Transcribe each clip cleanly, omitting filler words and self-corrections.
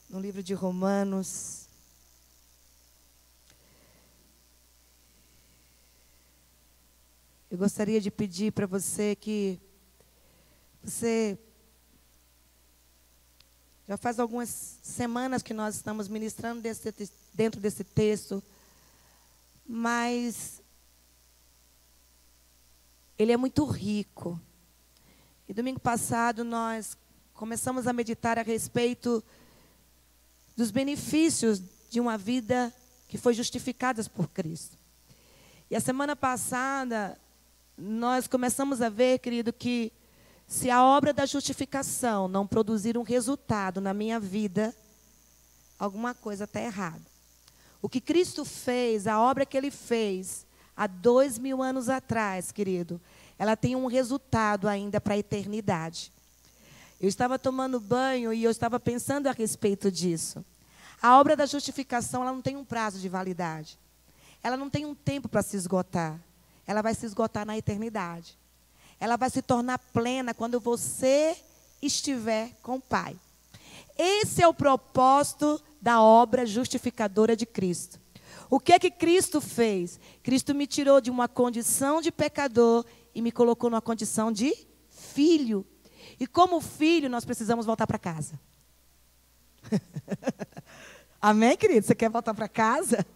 no livro de Romanos. Eu gostaria de pedir para você que você... Já faz algumas semanas que nós estamos ministrando dentro desse texto, mas ele é muito rico. E domingo passado nós começamos a meditar a respeito dos benefícios de uma vida que foi justificada por Cristo. E a semana passada nós começamos a ver, querido, que se a obra da justificação não produzir um resultado na minha vida, alguma coisa está errada. O que Cristo fez, a obra que Ele fez há 2000 anos atrás, querido, ela tem um resultado ainda para a eternidade. Eu estava tomando banho e eu estava pensando a respeito disso. A obra da justificação, ela não tem um prazo de validade. Ela não tem um tempo para se esgotar. Ela vai se esgotar na eternidade. Ela vai se tornar plena quando você estiver com o Pai. Esse é o propósito da obra justificadora de Cristo. O que é que Cristo fez? Cristo me tirou de uma condição de pecador e me colocou numa condição de filho. E como filho, nós precisamos voltar para casa. Amém, querido? Você quer voltar para casa?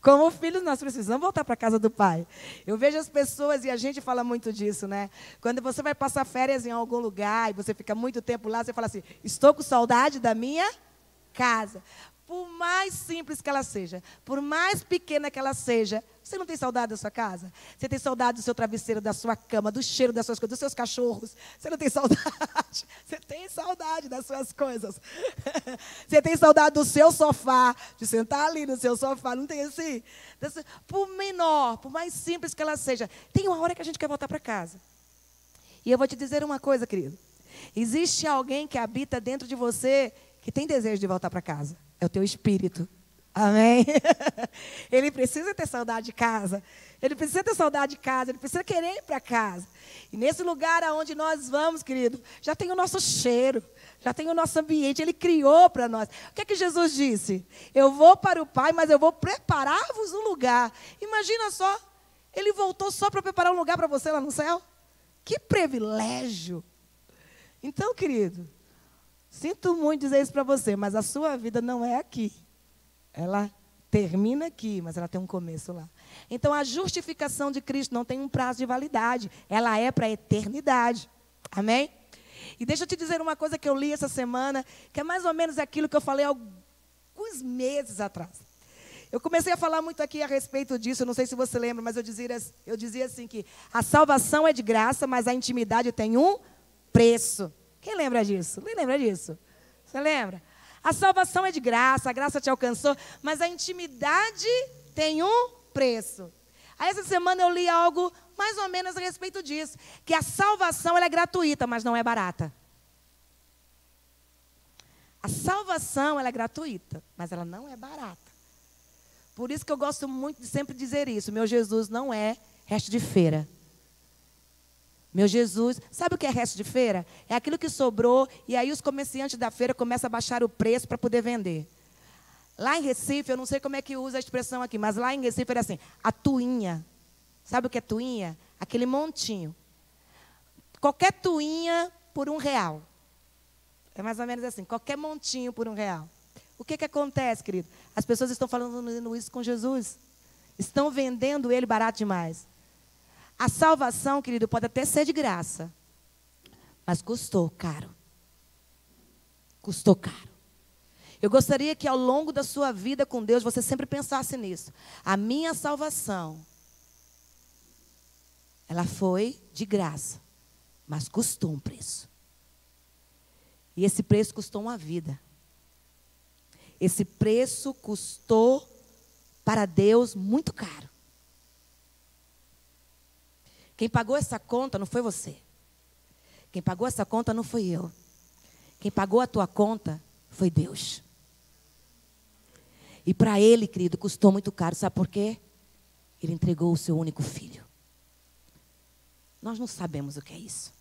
Como filhos, nós precisamos voltar para a casa do Pai. Eu vejo as pessoas, e a gente fala muito disso, né? Quando você vai passar férias em algum lugar, e você fica muito tempo lá, você fala assim, estou com saudade da minha casa. Por mais simples que ela seja, por mais pequena que ela seja, você não tem saudade da sua casa? Você tem saudade do seu travesseiro, da sua cama, do cheiro das suas coisas, dos seus cachorros? Você não tem saudade? Você tem saudade das suas coisas. Você tem saudade do seu sofá, de sentar ali no seu sofá, não tem assim? Por menor, por mais simples que ela seja, tem uma hora que a gente quer voltar para casa. E eu vou te dizer uma coisa, querido. Existe alguém que habita dentro de você que tem desejo de voltar para casa. É o teu espírito. Amém? Ele precisa ter saudade de casa. Ele precisa ter saudade de casa. Ele precisa querer ir para casa. E nesse lugar aonde nós vamos, querido, já tem o nosso cheiro. Já tem o nosso ambiente. Ele criou para nós. O que é que Jesus disse? Eu vou para o Pai, mas eu vou preparar-vos um lugar. Imagina só. Ele voltou só para preparar um lugar para você lá no céu. Que privilégio. Então, querido, sinto muito dizer isso para você, mas a sua vida não é aqui. Ela termina aqui, mas ela tem um começo lá. Então, a justificação de Cristo não tem um prazo de validade. Ela é para a eternidade. Amém? E deixa eu te dizer uma coisa que eu li essa semana, que é mais ou menos aquilo que eu falei há alguns meses atrás. Eu comecei a falar muito aqui a respeito disso, não sei se você lembra, mas eu dizia assim que a salvação é de graça, mas a intimidade tem um preço. Quem lembra disso? Quem lembra disso? Você lembra? A salvação é de graça, a graça te alcançou, mas a intimidade tem um preço. Aí essa semana eu li algo mais ou menos a respeito disso, que a salvação ela é gratuita, mas não é barata. A salvação ela é gratuita, mas ela não é barata. Por isso que eu gosto muito de sempre dizer isso. Meu Jesus não é resto de feira. Meu Jesus, sabe o que é resto de feira? É aquilo que sobrou e aí os comerciantes da feira começam a baixar o preço para poder vender. Lá em Recife, eu não sei como é que usa a expressão aqui, mas lá em Recife era assim, a tuinha. Sabe o que é tuinha? Aquele montinho. Qualquer tuinha por R$1. É mais ou menos assim, qualquer montinho por R$1. O que acontece, querido? As pessoas estão falando isso com Jesus. Estão vendendo ele barato demais. A salvação, querido, pode até ser de graça, mas custou caro. Custou caro. Eu gostaria que ao longo da sua vida com Deus, você sempre pensasse nisso. A minha salvação, ela foi de graça, mas custou um preço. E esse preço custou uma vida. Esse preço custou para Deus muito caro. Quem pagou essa conta não foi você. Quem pagou essa conta não fui eu. Quem pagou a tua conta foi Deus. E para Ele, querido, custou muito caro. Sabe por quê? Ele entregou o seu único filho. Nós não sabemos o que é isso.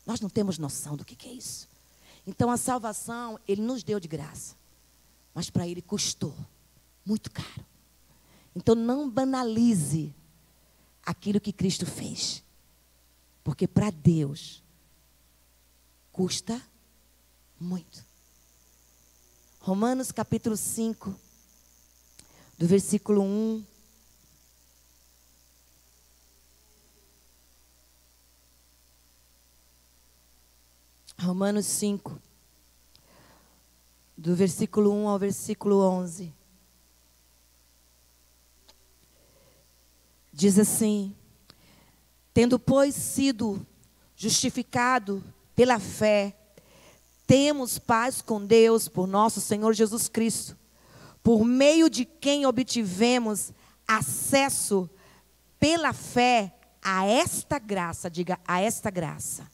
Nós não temos noção do que é isso. Então a salvação Ele nos deu de graça, mas para Ele custou muito caro. Então não banalize aquilo que Cristo fez, porque para Deus custa muito. Romanos capítulo 5, do versículo 1. Romanos 5, do versículo 1 ao versículo 11. Diz assim: tendo, pois, sido justificado pela fé, temos paz com Deus por nosso Senhor Jesus Cristo, por meio de quem obtivemos acesso pela fé a esta graça, diga, a esta graça,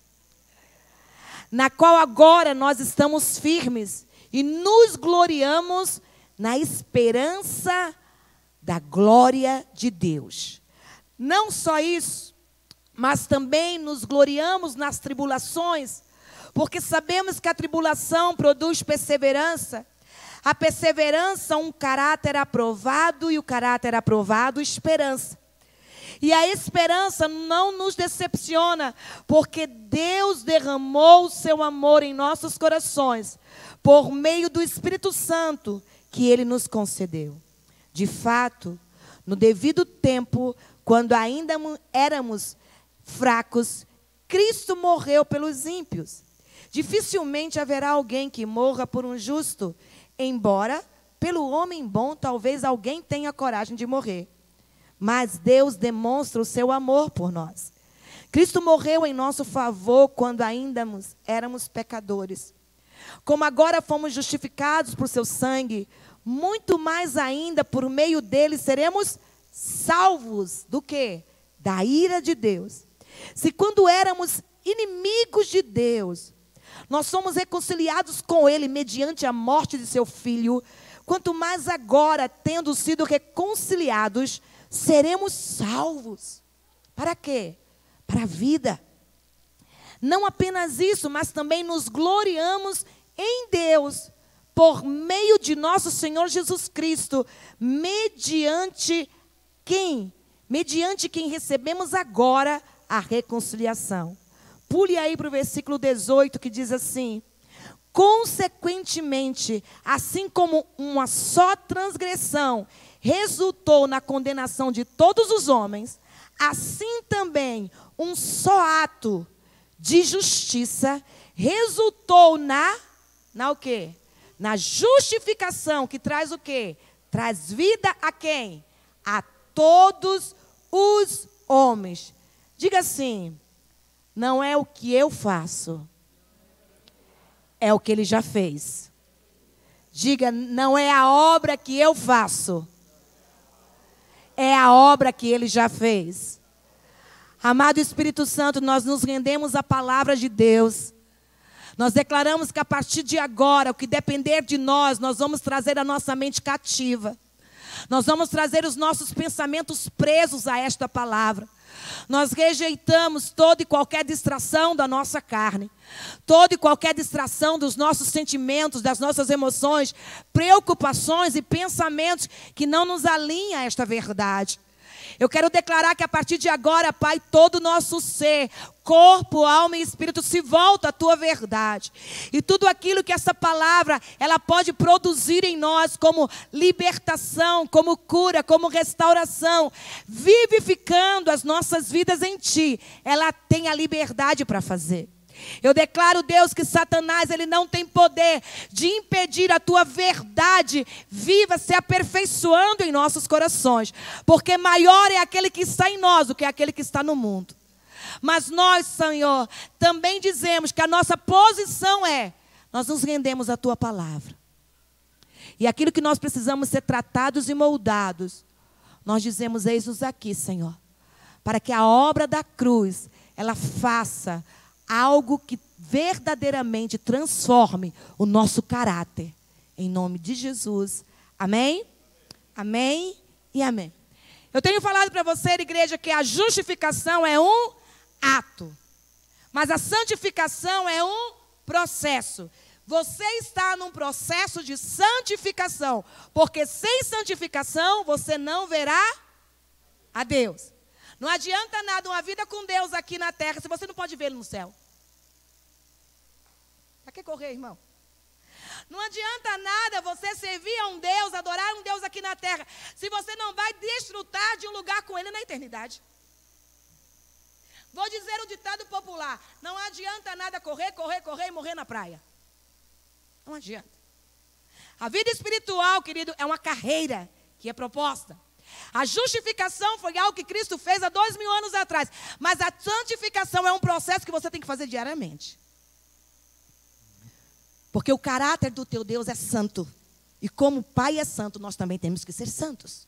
na qual agora nós estamos firmes e nos gloriamos na esperança da glória de Deus. Não só isso, mas também nos gloriamos nas tribulações, porque sabemos que a tribulação produz perseverança. A perseverança, um caráter aprovado, e o caráter aprovado, esperança. E a esperança não nos decepciona, porque Deus derramou o seu amor em nossos corações, por meio do Espírito Santo que Ele nos concedeu. De fato, no devido tempo, quando ainda éramos fracos, Cristo morreu pelos ímpios. Dificilmente haverá alguém que morra por um justo, embora pelo homem bom talvez alguém tenha coragem de morrer. Mas Deus demonstra o seu amor por nós. Cristo morreu em nosso favor quando ainda éramos pecadores. Como agora fomos justificados por seu sangue, muito mais ainda por meio dele seremos salvos do quê? Da ira de Deus. Se quando éramos inimigos de Deus, nós somos reconciliados com Ele mediante a morte de seu Filho, quanto mais agora, tendo sido reconciliados, seremos salvos. Para quê? Para a vida. Não apenas isso, mas também nos gloriamos em Deus, por meio de nosso Senhor Jesus Cristo, mediante quem recebemos agora a reconciliação. Pule aí para o versículo 18, que diz assim: consequentemente, assim como uma só transgressão resultou na condenação de todos os homens, assim também um só ato de justiça resultou na o quê? Na justificação, que traz o quê? Traz vida a quem? A todos os homens. Diga assim: não é o que eu faço, é o que Ele já fez. Diga, não é a obra que eu faço, é a obra que Ele já fez. Amado Espírito Santo, nós nos rendemos à palavra de Deus. Nós declaramos que a partir de agora, o que depender de nós, nós vamos trazer a nossa mente cativa. Nós vamos trazer os nossos pensamentos presos a esta palavra. Nós rejeitamos toda e qualquer distração da nossa carne, toda e qualquer distração dos nossos sentimentos, das nossas emoções, preocupações e pensamentos que não nos alinham a esta verdade. Eu quero declarar que a partir de agora, Pai, todo o nosso ser, corpo, alma e espírito se volta à Tua verdade. E tudo aquilo que essa palavra, ela pode produzir em nós como libertação, como cura, como restauração, vivificando as nossas vidas em Ti, ela tem a liberdade para fazer. Eu declaro, Deus, que Satanás, ele não tem poder de impedir a Tua verdade viva se aperfeiçoando em nossos corações, porque maior é aquele que está em nós do que aquele que está no mundo. Mas nós, Senhor, também dizemos que a nossa posição nós nos rendemos à Tua palavra. E aquilo que nós precisamos ser tratados e moldados, nós dizemos: eis-nos aqui, Senhor, para que a obra da cruz, ela faça algo que verdadeiramente transforme o nosso caráter. Em nome de Jesus. Amém? Amém e amém. Eu tenho falado para você, igreja, que a justificação é um ato. Mas a santificação é um processo. Você está num processo de santificação, porque sem santificação você não verá a Deus. Não adianta nada uma vida com Deus aqui na terra se você não pode ver Ele no céu. Para que correr, irmão? Não adianta nada você servir a um Deus, adorar um Deus aqui na terra, se você não vai desfrutar de um lugar com Ele na eternidade. Vou dizer o ditado popular: não adianta nada correr e morrer na praia. Não adianta. A vida espiritual, querido, é uma carreira que é proposta. A justificação foi algo que Cristo fez há 2000 anos atrás. Mas a santificação é um processo que você tem que fazer diariamente. Porque o caráter do teu Deus é santo. E como o Pai é santo, nós também temos que ser santos.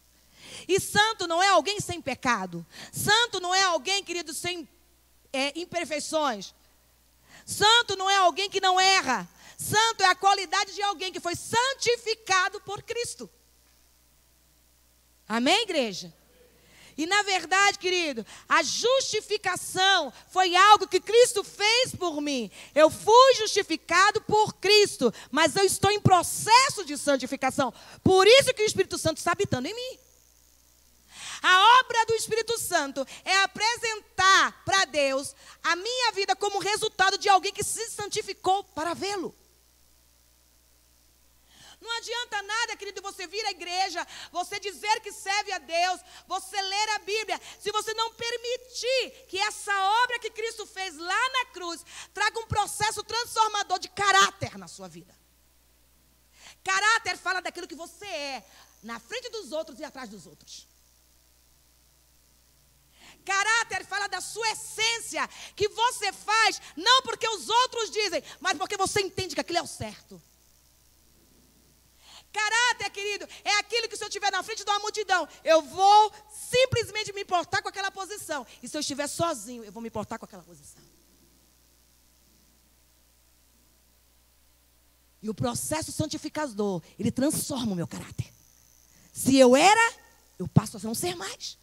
E santo não é alguém sem pecado. Santo não é alguém, querido, sem imperfeições. Santo não é alguém que não erra. Santo é a qualidade de alguém que foi santificado por Cristo. Amém, igreja? E na verdade, querido, a justificação foi algo que Cristo fez por mim. Eu fui justificado por Cristo, mas eu estou em processo de santificação. Por isso que o Espírito Santo está habitando em mim. A obra do Espírito Santo é apresentar para Deus a minha vida como resultado de alguém que se santificou para vê-lo. Não adianta nada, querido, você vir à igreja, você dizer que serve a Deus, você ler a Bíblia, se você não permitir que essa obra que Cristo fez lá na cruz traga um processo transformador de caráter na sua vida. Caráter fala daquilo que você é, na frente dos outros e atrás dos outros. Caráter fala da sua essência, que você faz, não porque os outros dizem, mas porque você entende que aquilo é o certo. Caráter, querido, é aquilo que se eu estiver na frente de uma multidão, eu vou simplesmente me importar com aquela posição. E se eu estiver sozinho, eu vou me importar com aquela posição. E o processo santificador, ele transforma o meu caráter. Se eu era, eu passo a não ser mais.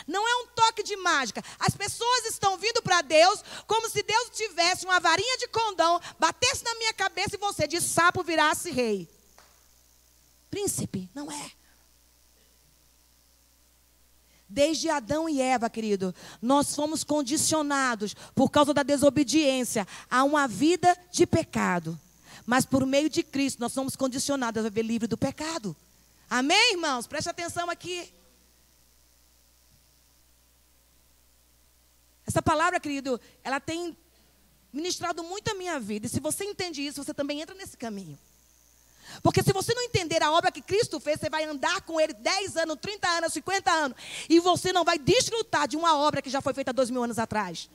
Não é um toque de mágica. As pessoas estão vindo para Deus como se Deus tivesse uma varinha de condão, batesse na minha cabeça e você de sapo virasse rei. Príncipe, não é. Desde Adão e Eva, querido, nós fomos condicionados por causa da desobediência a uma vida de pecado. Mas por meio de Cristo nós somos condicionados a viver livre do pecado. Amém, irmãos? Preste atenção aqui. Essa palavra, querido, ela tem ministrado muito a minha vida. E se você entende isso, você também entra nesse caminho. Porque se você não entender a obra que Cristo fez, você vai andar com Ele 10 anos, 30 anos, 50 anos. E você não vai desfrutar de uma obra que já foi feita 2000 anos atrás.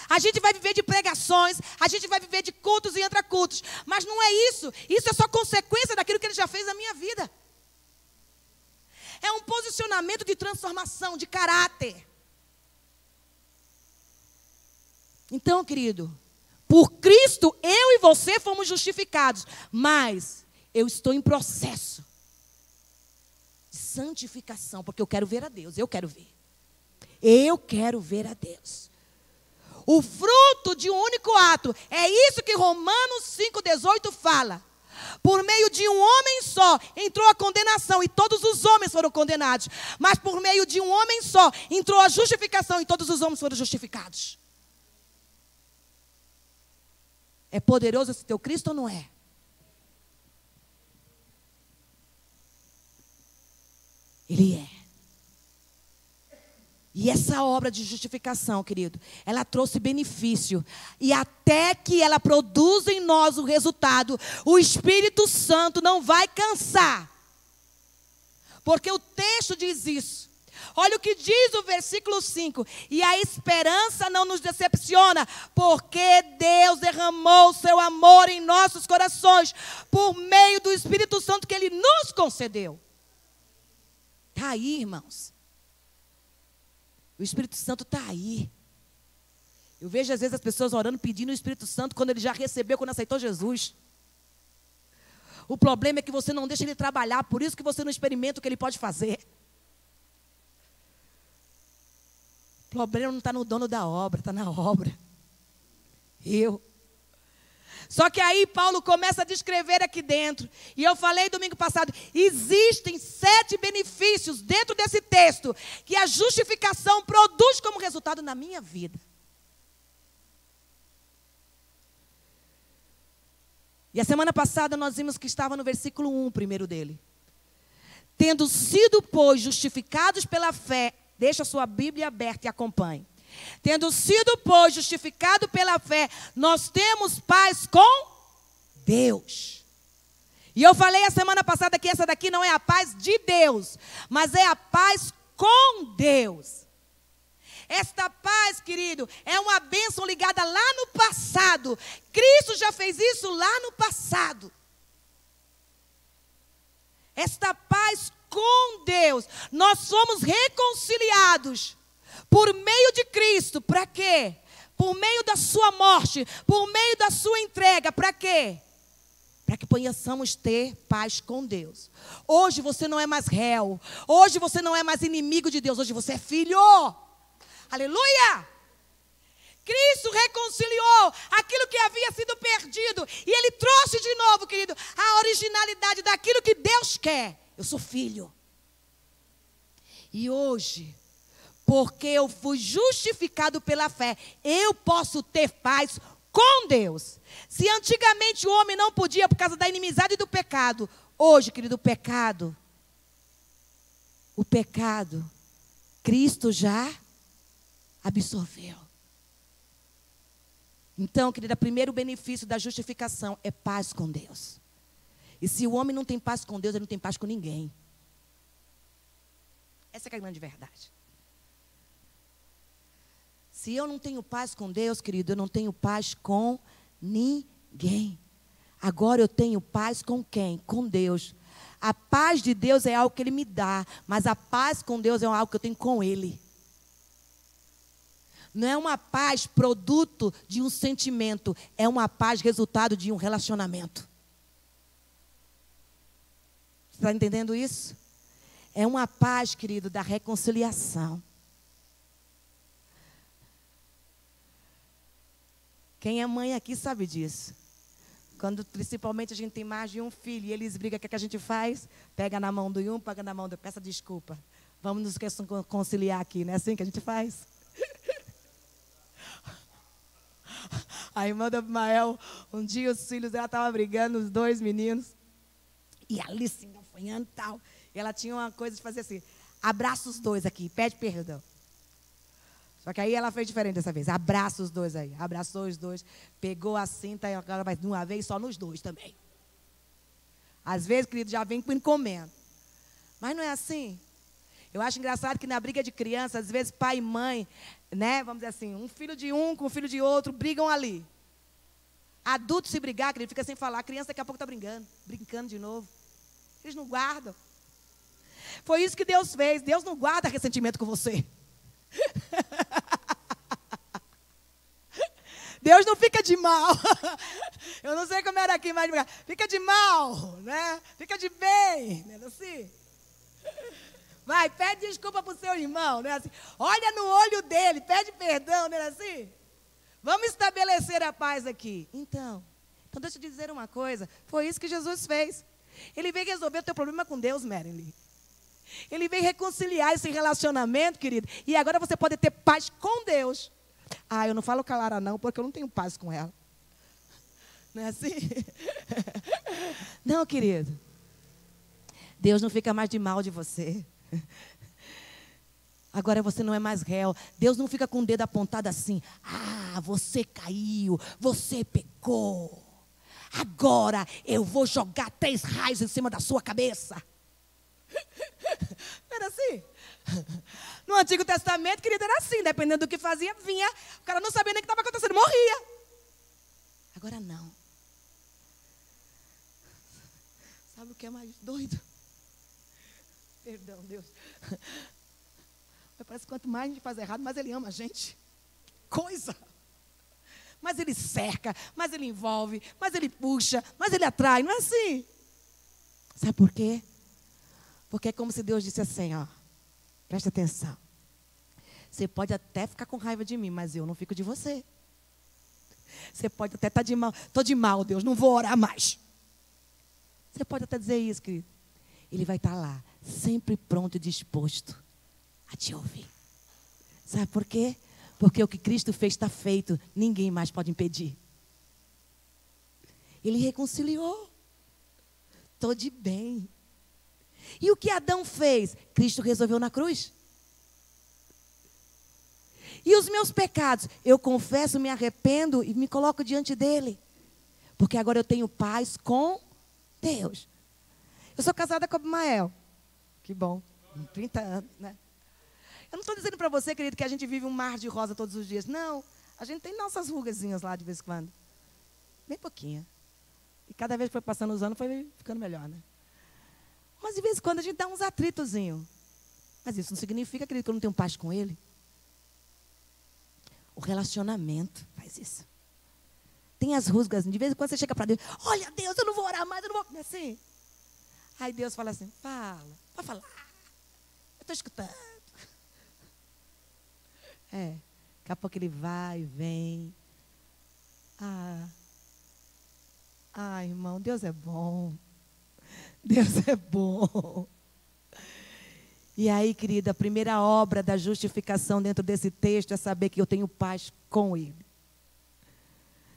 A gente vai viver de pregações, a gente vai viver de cultos e intracultos. Mas não é isso. Isso é só consequência daquilo que Ele já fez na minha vida. É um posicionamento de transformação, de caráter. Então, querido, por Cristo, eu e você fomos justificados. Mas eu estou em processo de santificação, porque eu quero ver a Deus, eu quero ver. Eu quero ver a Deus. O fruto de um único ato, é isso que Romanos 5,18 fala. Por meio de um homem só entrou a condenação e todos os homens foram condenados. Mas por meio de um homem só entrou a justificação e todos os homens foram justificados. É poderoso esse teu Cristo ou não é? Ele é. E essa obra de justificação, querido, ela trouxe benefício. E até que ela produza em nós o resultado, o Espírito Santo não vai cansar. Porque o texto diz isso. Olha o que diz o versículo 5. E a esperança não nos decepciona, porque Deus derramou o seu amor em nossos corações, por meio do Espírito Santo que Ele nos concedeu. Está aí, irmãos. O Espírito Santo está aí. Eu vejo às vezes as pessoas orando, pedindo o Espírito Santo, quando ele já recebeu, quando aceitou Jesus. O problema é que você não deixa ele trabalhar, por isso que você não experimenta o que ele pode fazer. O problema não está no dono da obra, está na obra. Só que aí Paulo começa a descrever aqui dentro. E eu falei domingo passado, existem 7 benefícios dentro desse texto que a justificação produz como resultado na minha vida. E a semana passada nós vimos que estava no versículo 1, primeiro dele. Tendo sido, pois, justificados pela fé, deixa a sua Bíblia aberta e acompanhe. Tendo sido, pois, justificado pela fé, nós temos paz com Deus. E eu falei a semana passada que essa daqui não é a paz de Deus, mas é a paz com Deus. Esta paz, querido, é uma bênção ligada lá no passado. Cristo já fez isso lá no passado. Esta paz com Deus, nós somos reconciliados por meio de Cristo. Para quê? Por meio da sua morte, por meio da sua entrega. Para quê? Para que possamos ter paz com Deus. Hoje você não é mais réu. Hoje você não é mais inimigo de Deus. Hoje você é filho. Aleluia! Cristo reconciliou aquilo que havia sido perdido. E Ele trouxe de novo, querido, a originalidade daquilo que Deus quer. Eu sou filho. E hoje, porque eu fui justificado pela fé, eu posso ter paz com Deus. Se antigamente o homem não podia por causa da inimizade do pecado, hoje, querido, o pecado, Cristo já absorveu. Então, querida, o primeiro benefício da justificação é paz com Deus. E se o homem não tem paz com Deus, ele não tem paz com ninguém. Essa é a grande verdade. Se eu não tenho paz com Deus, querido, eu não tenho paz com ninguém. Agora eu tenho paz com quem? Com Deus. A paz de Deus é algo que Ele me dá, mas a paz com Deus é algo que eu tenho com Ele. Não é uma paz produto de um sentimento, é uma paz resultado de um relacionamento. Você está entendendo isso? É uma paz, querido, da reconciliação. Quem é mãe aqui sabe disso. Quando principalmente a gente tem mais de um filho e eles brigam, o que é que a gente faz? Pega na mão do um, pega na mão do outro, peça desculpa. Vamos nos reconciliar aqui, não é assim que a gente faz? A irmã do Abimael, um dia os filhos dela estavam brigando, os 2 meninos, e ali se engafanhando e tal. E ela tinha uma coisa de fazer assim, abraça os 2 aqui, pede perdão. Só que aí ela fez diferente dessa vez, abraça os 2 aí, abraçou os 2, pegou a cinta e agora vai de uma vez só nos 2 também. Às vezes, querido, já vem com encomenda. Mas não é assim. Eu acho engraçado que na briga de criança, às vezes pai e mãe, né, vamos dizer assim, um filho de um com um filho de outro, brigam ali. Adulto se brigar, querido, fica sem falar. A criança daqui a pouco está brincando de novo. Eles não guardam. Foi isso que Deus fez. Deus não guarda ressentimento com você. Deus não fica de mal. Eu não sei como era aqui, mas fica de mal, né? Fica de bem, não é assim? Vai, pede desculpa para o seu irmão, não é assim? Olha no olho dele, pede perdão, não é assim? Vamos estabelecer a paz aqui. Então deixa eu te dizer uma coisa. Foi isso que Jesus fez. Ele veio resolver o teu problema com Deus, Marilyn. Ele veio reconciliar esse relacionamento, querido. E agora você pode ter paz com Deus. Ah, eu não falo com a Lara não, porque eu não tenho paz com ela. Não é assim? Não, querido. Deus não fica mais de mal de você. Agora você não é mais réu. Deus não fica com o dedo apontado assim. Ah, você caiu, você pecou. Agora eu vou jogar 3 raios em cima da sua cabeça. Não era assim? No Antigo Testamento, querido, era assim. Dependendo do que fazia, vinha. O cara não sabia nem o que estava acontecendo, morria. Agora não. Sabe o que é mais doido? Perdão, Deus. Mas parece que quanto mais a gente faz errado, mais Ele ama a gente. Coisa. Mas Ele cerca, mais Ele envolve, mais Ele puxa, mais Ele atrai. Não é assim? Sabe por quê? Porque é como se Deus disse assim, ó. Presta atenção. Você pode até ficar com raiva de mim, mas eu não fico de você. Você pode até estar de mal. Estou de mal, Deus, não vou orar mais. Você pode até dizer isso, querido. Ele vai estar lá, sempre pronto e disposto a te ouvir. Sabe por quê? Porque o que Cristo fez está feito. Ninguém mais pode impedir. Ele reconciliou. Estou de bem. E o que Adão fez? Cristo resolveu na cruz. E os meus pecados? Eu confesso, me arrependo e me coloco diante dele. Porque agora eu tenho paz com Deus. Eu sou casada com Abimael. Que bom. 30 anos, né? Eu não estou dizendo para você, querido, que a gente vive um mar de rosa todos os dias. Não. A gente tem nossas rugazinhas lá de vez em quando. Bem pouquinha. E cada vez que foi passando os anos, foi ficando melhor, né? Mas de vez em quando a gente dá uns atritozinhos. Mas isso não significa, querido, que eu não tenho paz com ele. O relacionamento faz isso. Tem as rusgas. De vez em quando você chega para Deus. Olha, Deus, eu não vou orar mais, eu não vou... Assim. Aí Deus fala assim, fala, pode falar. Eu estou escutando. Daqui a pouco ele vai, vem. Irmão, Deus é bom. Deus é bom. E aí, querida, a primeira obra da justificação dentro desse texto é saber que eu tenho paz com Ele.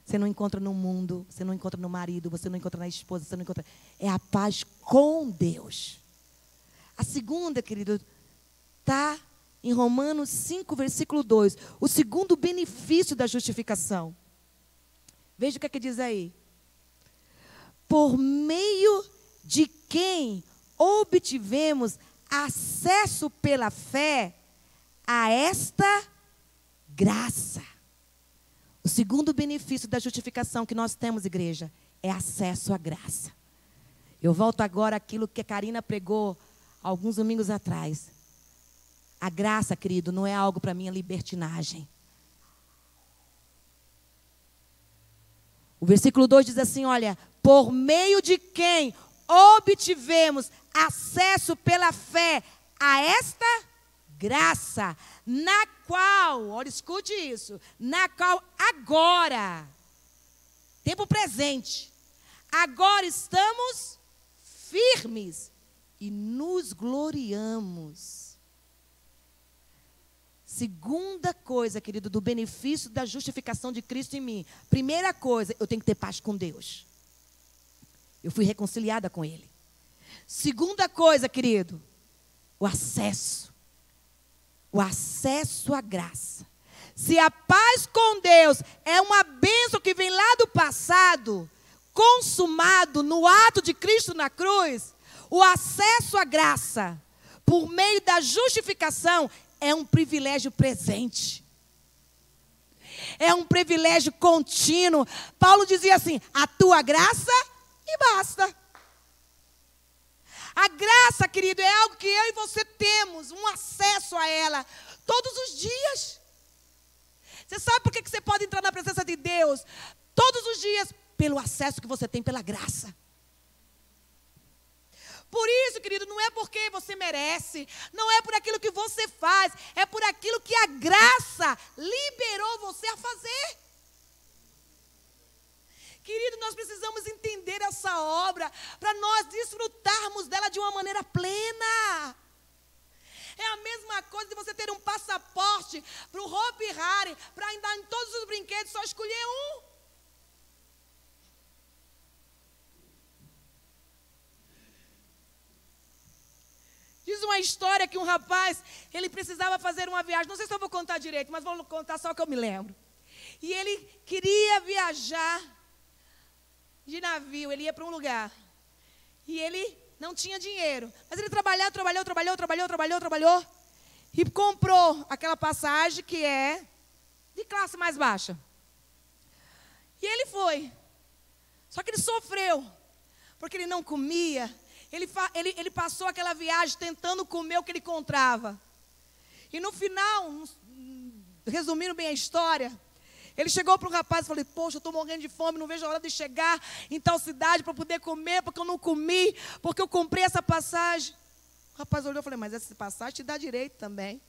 Você não encontra no mundo, você não encontra no marido, você não encontra na esposa, você não encontra... É a paz com Deus. A segunda, querido, está em Romanos 5, versículo 2. O segundo benefício da justificação. Veja o que é que diz aí. Por meio de quem obtivemos acesso pela fé a esta graça. O segundo benefício da justificação que nós temos, igreja, é acesso à graça. Eu volto agora àquilo que a Karina pregou alguns domingos atrás. A graça, querido, não é algo para minha libertinagem. O versículo 2 diz assim, olha, por meio de quem obtivemos acesso pela fé a esta graça, na qual, olha, escute isso, na qual agora, tempo presente, agora estamos firmes e nos gloriamos. Segunda coisa, querido, do benefício da justificação de Cristo em mim. Primeira coisa, eu tenho que ter paz com Deus. Eu fui reconciliada com Ele. Segunda coisa, querido, o acesso. O acesso à graça. Se a paz com Deus é uma bênção que vem lá do passado, consumado no ato de Cristo na cruz, o acesso à graça, por meio da justificação, é um privilégio presente. É um privilégio contínuo. Paulo dizia assim, a tua graça e basta. A graça, querido, é algo que eu e você temos, um acesso a ela, todos os dias. Você sabe por que você pode entrar na presença de Deus? Todos os dias, pelo acesso que você tem pela graça. Por isso, querido, não é porque você merece, não é por aquilo que você faz, é por aquilo que a graça liberou você a fazer. Querido, nós precisamos entender essa obra para nós desfrutarmos dela de uma maneira plena. É a mesma coisa de você ter um passaporte para o Hopi Hari, para andar em todos os brinquedos, só escolher um. Diz uma história que um rapaz, ele precisava fazer uma viagem. Não sei se eu vou contar direito, mas vou contar só o que eu me lembro. E ele queria viajar de navio, ele ia para um lugar. E ele não tinha dinheiro. Mas ele trabalhou. E comprou aquela passagem que é de classe mais baixa. E ele foi. Só que ele sofreu, porque ele não comia. Ele passou aquela viagem tentando comer o que ele encontrava. E no final, resumindo bem a história, ele chegou para o rapaz e falou, poxa, eu estou morrendo de fome, não vejo a hora de chegar em tal cidade para poder comer, porque eu não comi, porque eu comprei essa passagem. O rapaz olhou e falou, mas essa passagem te dá direito também.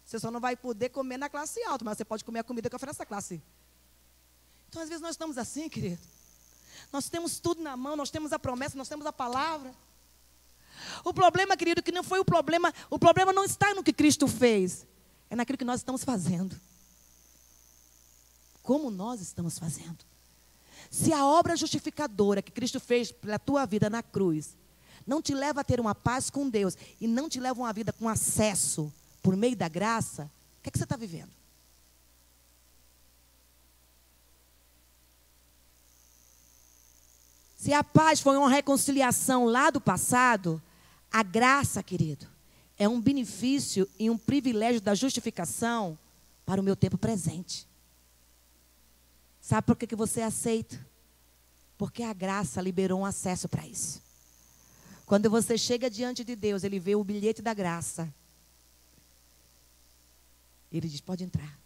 Você só não vai poder comer na classe alta, mas você pode comer a comida que oferece a classe. Então, às vezes, nós estamos assim, querido. Nós temos tudo na mão, nós temos a promessa, nós temos a palavra. O problema, querido, que não foi o problema não está no que Cristo fez, é naquilo que nós estamos fazendo. Como nós estamos fazendo. Se a obra justificadora que Cristo fez pela tua vida na cruz não te leva a ter uma paz com Deus e não te leva a uma vida com acesso por meio da graça, o que é que você está vivendo? Se a paz foi uma reconciliação lá do passado, a graça, querido, é um benefício e um privilégio da justificação para o meu tempo presente. Sabe por que você aceita? Porque a graça liberou um acesso para isso. Quando você chega diante de Deus, Ele vê o bilhete da graça. Ele diz, pode entrar.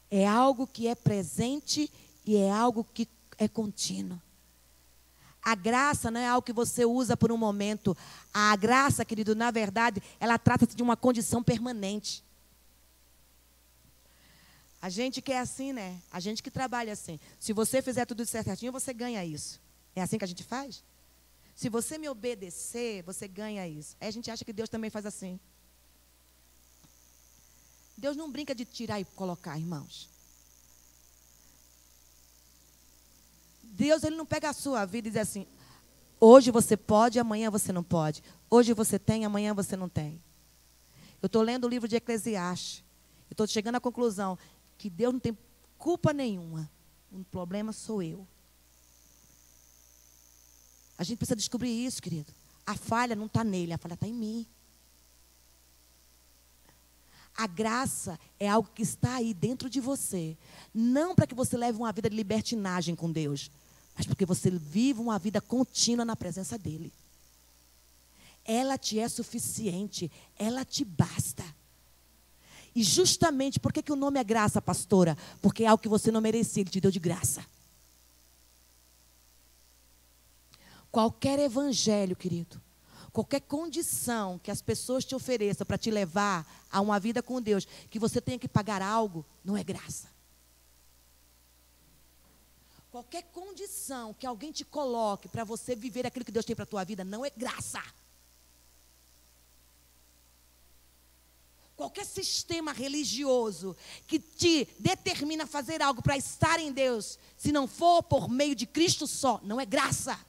É algo que é presente e é algo que é contínuo. A graça não é algo que você usa por um momento. A graça, querido, na verdade, ela trata-se de uma condição permanente. A gente que é assim, né? A gente que trabalha assim. Se você fizer tudo certinho, você ganha isso. É assim que a gente faz? Se você me obedecer, você ganha isso. Aí a gente acha que Deus também faz assim. Deus não brinca de tirar e colocar, irmãos. Deus, Ele não pega a sua vida e diz assim, hoje você pode, amanhã você não pode. Hoje você tem, amanhã você não tem. Eu estou lendo o livro de Eclesiastes. Eu estou chegando à conclusão que Deus não tem culpa nenhuma. O problema sou eu. A gente precisa descobrir isso, querido. A falha não está nele, a falha está em mim. A graça é algo que está aí dentro de você. Não para que você leve uma vida de libertinagem com Deus, mas porque você vive uma vida contínua na presença dEle. Ela te é suficiente, ela te basta. E justamente, por que o nome é graça, pastora? Porque é algo que você não merecia, Ele te deu de graça. Qualquer evangelho, querido, qualquer condição que as pessoas te ofereçam para te levar a uma vida com Deus, que você tenha que pagar algo, não é graça. Qualquer condição que alguém te coloque para você viver aquilo que Deus tem para a tua vida, não é graça. Qualquer sistema religioso que te determina a fazer algo para estar em Deus, se não for por meio de Cristo só, não é graça.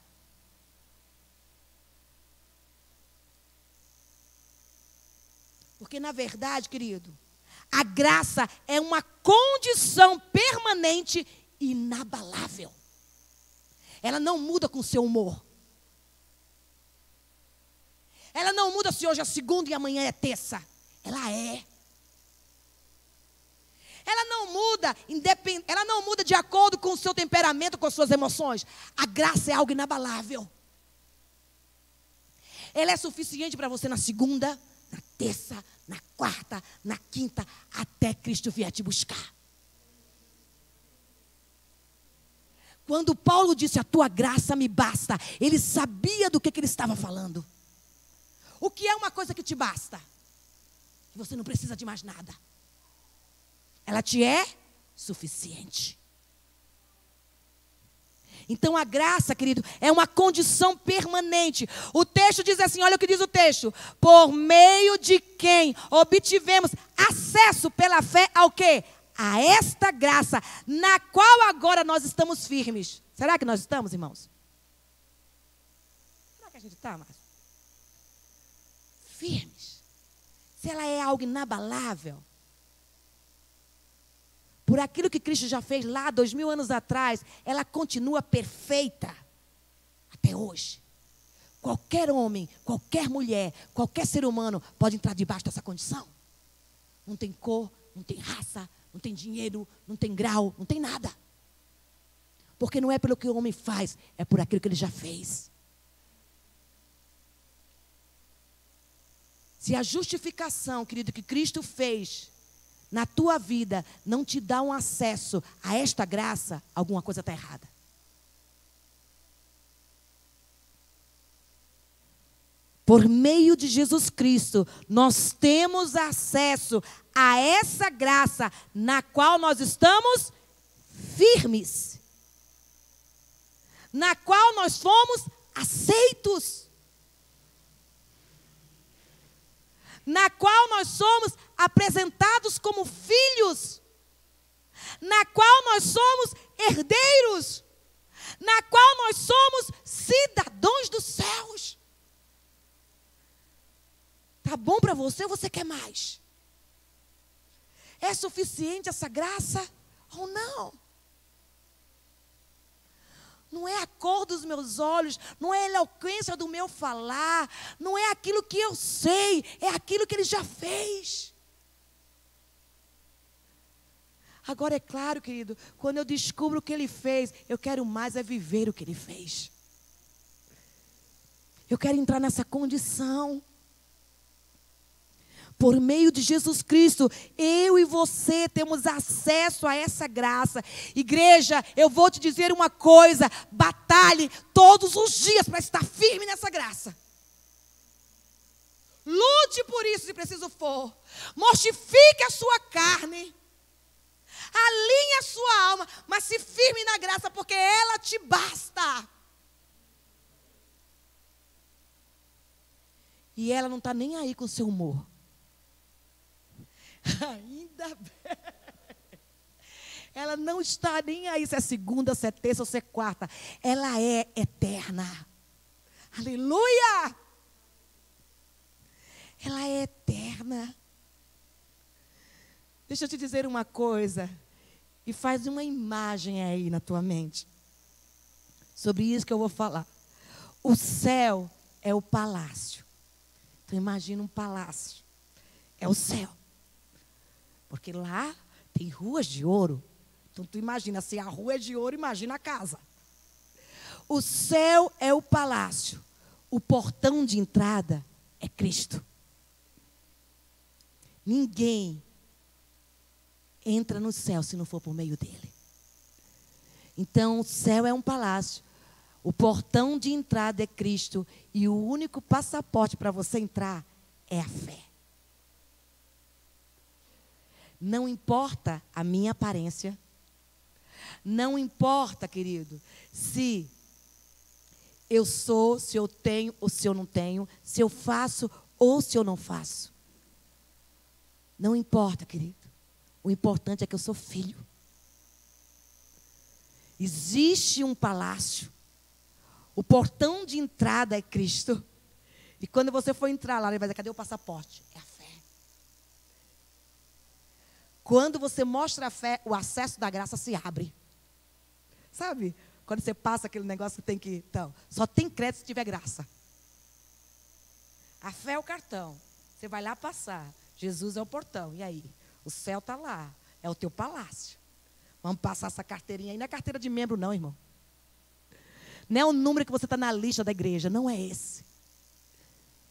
Porque, na verdade, querido, a graça é uma condição permanente e inabalável. Ela não muda com o seu humor. Ela não muda se hoje é segunda e amanhã é terça. Ela é. Ela não muda de acordo com o seu temperamento, com as suas emoções. A graça é algo inabalável. Ela é suficiente para você na segunda, na terça, na quarta, na quinta, até Cristo vier te buscar. Quando Paulo disse, a tua graça me basta, ele sabia do que ele estava falando. O que é uma coisa que te basta? Que você não precisa de mais nada. Ela te é suficiente. Então a graça, querido, é uma condição permanente. O texto diz assim, olha o que diz o texto. Por meio de quem obtivemos acesso pela fé ao quê? A esta graça, na qual agora nós estamos firmes. Será que nós estamos, irmãos? Será que a gente está, Márcio? Firmes. Se ela é algo inabalável, por aquilo que Cristo já fez lá 2000 anos atrás, ela continua perfeita até hoje. Qualquer homem, qualquer mulher, qualquer ser humano pode entrar debaixo dessa condição. Não tem cor, não tem raça, não tem dinheiro, não tem grau, não tem nada. Porque não é pelo que o homem faz, é por aquilo que ele já fez. Se a justificação, querido, que Cristo fez na tua vida não te dá um acesso a esta graça, alguma coisa está errada. Por meio de Jesus Cristo, nós temos acesso a essa graça na qual nós estamos firmes. Na qual nós fomos aceitos. Na qual nós somos apresentados como filhos. Na qual nós somos herdeiros. Na qual nós somos cidadãos dos céus. Tá bom para você ou você quer mais? É suficiente essa graça ou não? Não é a cor dos meus olhos, não é a eloquência do meu falar, não é aquilo que eu sei, é aquilo que Ele já fez. Agora é claro, querido, quando eu descubro o que Ele fez, eu quero mais é viver o que Ele fez. Eu quero entrar nessa condição. Por meio de Jesus Cristo, eu e você temos acesso a essa graça. Igreja, eu vou te dizer uma coisa: batalhe todos os dias para estar firme nessa graça. Lute por isso se preciso for. Mortifique a sua carne. Alinhe a sua alma, mas se firme na graça, porque ela te basta. E ela não está nem aí com o seu humor. Ainda bem. Ela não está nem aí se é segunda, se é terça ou se é quarta. Ela é eterna. Aleluia! Ela é eterna. Deixa eu te dizer uma coisa. E faz uma imagem aí na tua mente. Sobre isso que eu vou falar. O céu é o palácio. Então imagina um palácio. É o céu. Porque lá tem ruas de ouro. Então tu imagina, se a rua é de ouro, imagina a casa. O céu é o palácio. O portão de entrada é Cristo. Ninguém entra no céu se não for por meio dele. Então o céu é um palácio. O portão de entrada é Cristo. E o único passaporte para você entrar é a fé. Não importa a minha aparência. Não importa, querido, se eu sou, se eu tenho ou se eu não tenho. Se eu faço ou se eu não faço. Não importa, querido. O importante é que eu sou filho. Existe um palácio. O portão de entrada é Cristo. E quando você for entrar lá, ele vai dizer: cadê o passaporte? É a fé. Quando você mostra a fé, o acesso da graça se abre. Sabe? Quando você passa aquele negócio que tem que... Então, só tem crédito se tiver graça. A fé é o cartão. Você vai lá passar. Jesus é o portão. E aí? O céu está lá. É o teu palácio. Vamos passar essa carteirinha aí. Não é carteira de membro não, irmão. Não é o número que você está na lista da igreja. Não é esse.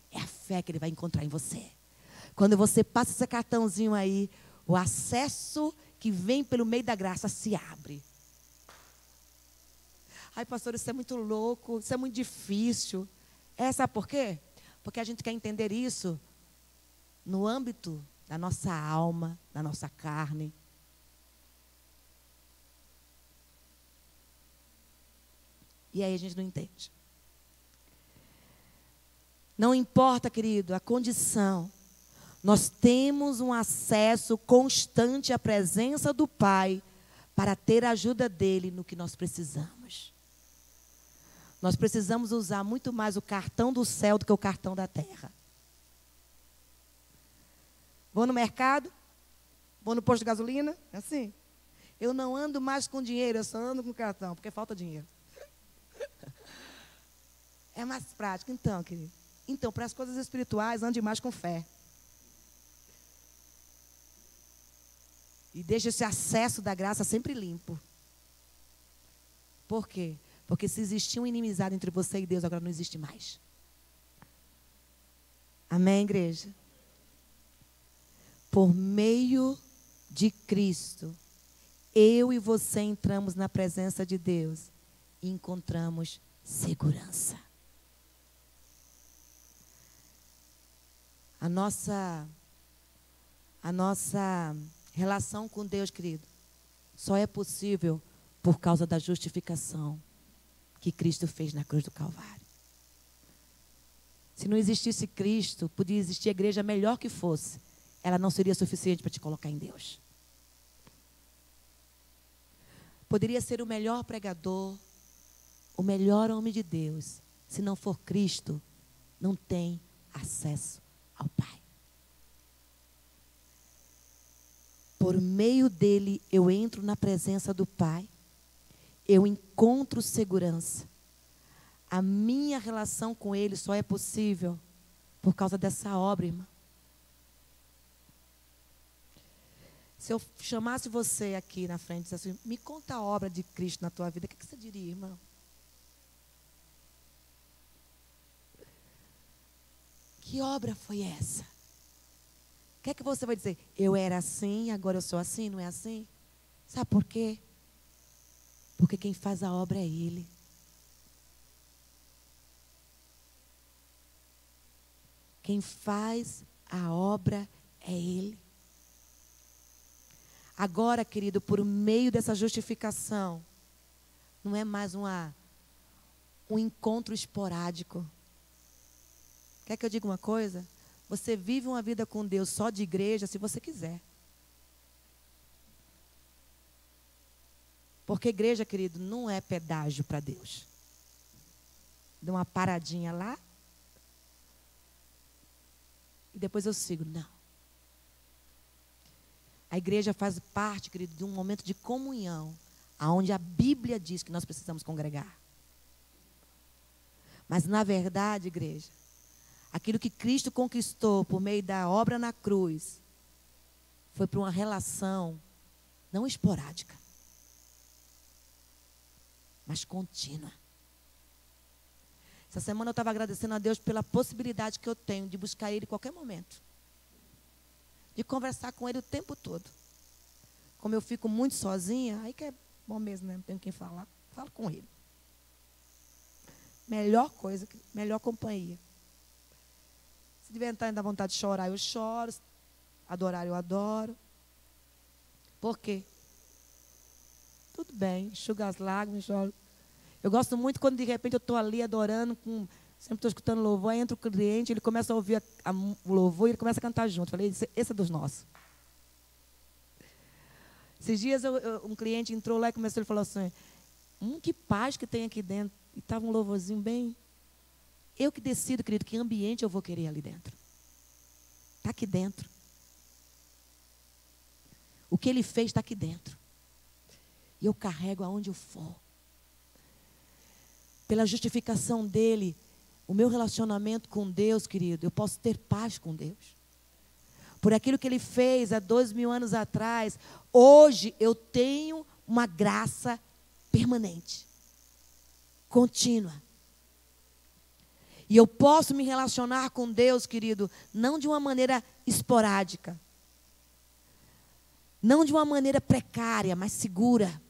É a fé que Ele vai encontrar em você. Quando você passa esse cartãozinho aí, o acesso que vem pelo meio da graça se abre. Ai, pastor, isso é muito louco, isso é muito difícil. Sabe por quê? Porque a gente quer entender isso no âmbito da nossa alma, da nossa carne. E aí a gente não entende. Não importa, querido, a condição. Nós temos um acesso constante à presença do Pai para ter a ajuda dEle no que nós precisamos. Nós precisamos usar muito mais o cartão do céu do que o cartão da terra. Vou no mercado, vou no posto de gasolina, é assim. Eu não ando mais com dinheiro, eu só ando com cartão, porque falta dinheiro. É mais prático, então, querido. Então, para as coisas espirituais, ande mais com fé. E deixe esse acesso da graça sempre limpo. Por quê? Porque se existia uma inimizade entre você e Deus, agora não existe mais. Amém, igreja? Por meio de Cristo, eu e você entramos na presença de Deus e encontramos segurança. A nossa relação com Deus, querido, só é possível por causa da justificação que Cristo fez na cruz do Calvário. Se não existisse Cristo, podia existir a igreja melhor que fosse. Ela não seria suficiente para te colocar em Deus. Poderia ser o melhor pregador, o melhor homem de Deus. Se não for Cristo, não tem acesso ao Pai. Por meio dele, eu entro na presença do Pai. Eu encontro segurança. A minha relação com ele só é possível por causa dessa obra, irmã. Se eu chamasse você aqui na frente e dissesse assim, me conta a obra de Cristo na tua vida, o que você diria, irmão? Que obra foi essa? O que é que você vai dizer? Eu era assim, agora eu sou assim, não é assim? Sabe por quê? Porque quem faz a obra é Ele. Quem faz a obra é Ele. Agora, querido, por meio dessa justificação, não é mais um encontro esporádico. Quer que eu diga uma coisa? Você vive uma vida com Deus só de igreja se você quiser. Porque igreja, querido, não é pedágio para Deus. Dá uma paradinha lá e depois eu sigo. Não. A igreja faz parte, querido, de um momento de comunhão, aonde a Bíblia diz que nós precisamos congregar. Mas, na verdade, igreja, aquilo que Cristo conquistou por meio da obra na cruz, foi para uma relação não esporádica, mas contínua. Essa semana eu estava agradecendo a Deus pela possibilidade que eu tenho de buscar Ele em qualquer momento. De conversar com Ele o tempo todo. Como eu fico muito sozinha, aí que é bom mesmo, né? Não tenho quem falar. Falo com Ele. Melhor coisa, melhor companhia. Se de vez em quando dá vontade de chorar, eu choro. Adorar, eu adoro. Por quê? Tudo bem, enxuga as lágrimas, choro. Eu gosto muito quando de repente eu estou ali adorando, sempre estou escutando louvor, aí entra o cliente, ele começa a ouvir o louvor e ele começa a cantar junto. Eu falei, esse é dos nossos. Esses dias um cliente entrou lá e começou, ele falou assim, que paz que tem aqui dentro. E estava um louvorzinho bem. Eu que decido, querido, que ambiente eu vou querer ali dentro. Está aqui dentro. O que ele fez está aqui dentro. E eu carrego aonde eu for. Pela justificação dele, o meu relacionamento com Deus, querido, eu posso ter paz com Deus. Por aquilo que ele fez há 2000 anos atrás, hoje eu tenho uma graça permanente, contínua. E eu posso me relacionar com Deus, querido, não de uma maneira esporádica, não de uma maneira precária, mas segura.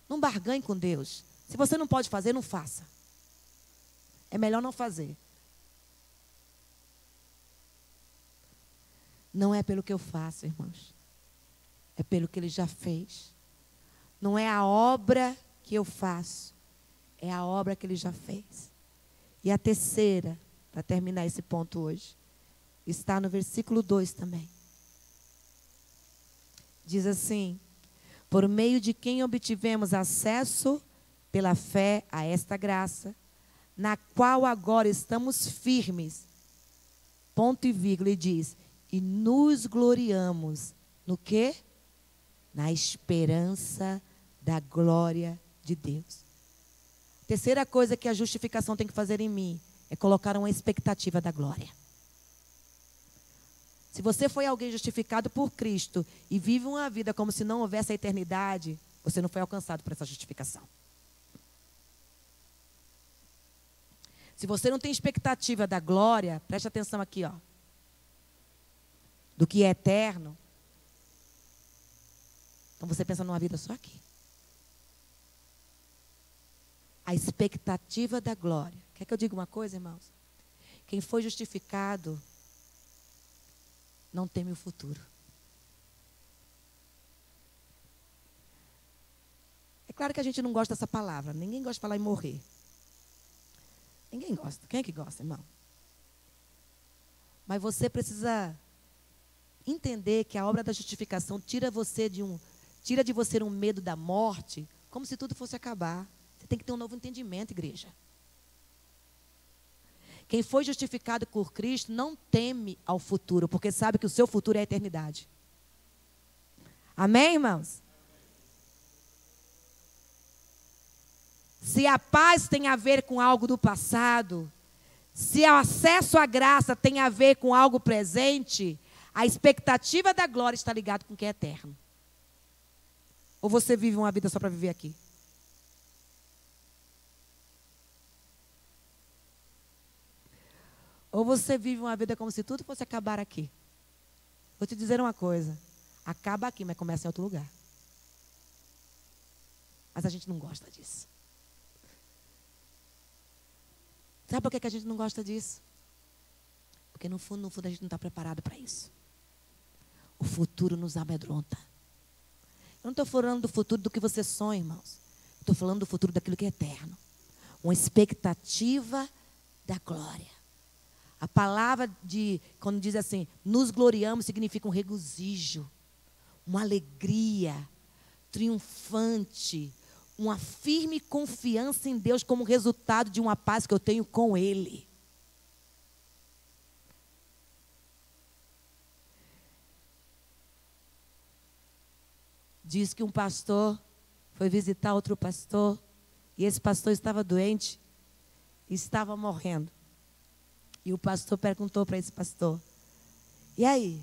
Não barganhe com Deus. Se você não pode fazer, não faça. É melhor não fazer. Não é pelo que eu faço, irmãos. É pelo que Ele já fez. Não é a obra que eu faço. É a obra que Ele já fez. E a terceira, para terminar esse ponto hoje, está no versículo 2 também. Diz assim, por meio de quem obtivemos acesso pela fé a esta graça, na qual agora estamos firmes, ponto e vírgula, e diz, e nos gloriamos, no quê? Na esperança da glória de Deus. Terceira coisa que a justificação tem que fazer em mim, é colocar uma expectativa da glória. Se você foi alguém justificado por Cristo, e vive uma vida como se não houvesse a eternidade, você não foi alcançado por essa justificação. Se você não tem expectativa da glória, preste atenção aqui, ó. Do que é eterno. Então você pensa numa vida só aqui. A expectativa da glória. Quer que eu diga uma coisa, irmãos? Quem foi justificado não teme o futuro. É claro que a gente não gosta dessa palavra. Ninguém gosta de falar em morrer. Ninguém gosta. Quem é que gosta, irmão? Mas você precisa entender que a obra da justificação tira de você um medo da morte, como se tudo fosse acabar. Você tem que ter um novo entendimento, igreja. Quem foi justificado por Cristo não teme ao futuro, porque sabe que o seu futuro é a eternidade. Amém, irmãos? Se a paz tem a ver com algo do passado, se o acesso à graça tem a ver com algo presente, a expectativa da glória está ligada com o que é eterno. Ou você vive uma vida só para viver aqui? Ou você vive uma vida como se tudo fosse acabar aqui? Vou te dizer uma coisa. Acaba aqui, mas começa em outro lugar. Mas a gente não gosta disso. Sabe por que a gente não gosta disso? Porque no fundo a gente não está preparado para isso. O futuro nos amedronta. Eu não estou falando do futuro do que você sonha, irmãos. Estou falando do futuro daquilo que é eterno. Uma expectativa da glória. A palavra quando diz assim, nos gloriamos, significa um regozijo, uma alegria triunfante, uma firme confiança em Deus como resultado de uma paz que eu tenho com Ele. Diz que um pastor foi visitar outro pastor e esse pastor estava doente e estava morrendo. E o pastor perguntou para esse pastor, e aí,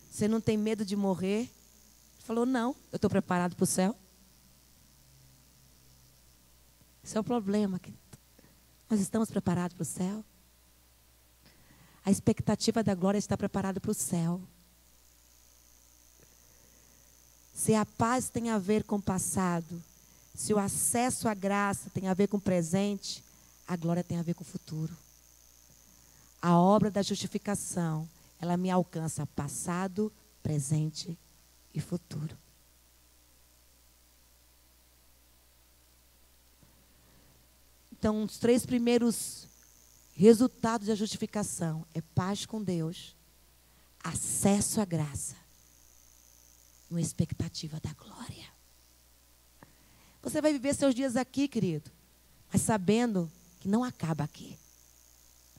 você não tem medo de morrer? Ele falou, não, eu estou preparado para o céu. Esse é o problema, querido. Nós estamos preparados para o céu? A expectativa da glória está preparada para o céu. Se a paz tem a ver com o passado, se o acesso à graça tem a ver com o presente, a glória tem a ver com o futuro. A obra da justificação, ela me alcança passado, presente e futuro. Então, os 3 primeiros resultados da justificação é paz com Deus, acesso à graça, uma expectativa da glória. Você vai viver seus dias aqui, querido, mas sabendo que não acaba aqui.